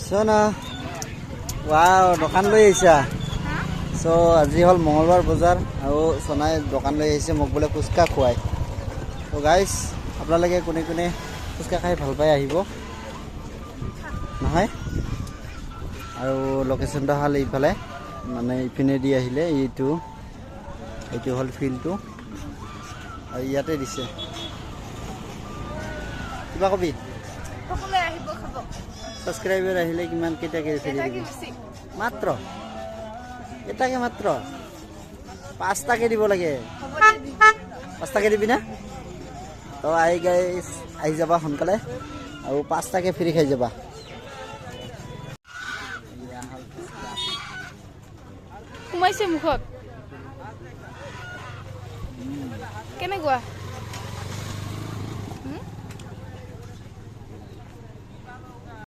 সোনা ৱাও দোকান লৈ আহিছা সো আজি হল মঙ্গলবাৰ বজাৰ আৰু সোনাই দোকান লৈ আহিছে মোক বলে ফুচকা খুৱাই তো গাইস আপোনালোকে কোনে কোনে ফুচকা খাই ভাল পাই আহিব নহয় আৰু লোকেশনটা হল এইফালে মানে ইপিনে দি আহিলে এইটো হল ফিল্ডটো আৰু ইয়াতে দিছে কিবা কবি সকলোৱে আহিব খাব সাবস্ক্রাইবার আহিলে কিমান কেটাকে ফেরি দিবি মাত্র এটাকে মাত্র 5 টাকা দিব লাগে 5 টাকা দিবি না তো আই গাইস আহি যাবা সোনকালে আৰু 5 টাকা ফ্ৰি খাই যাবা সোমাইছে মুখত কেনেকুৱা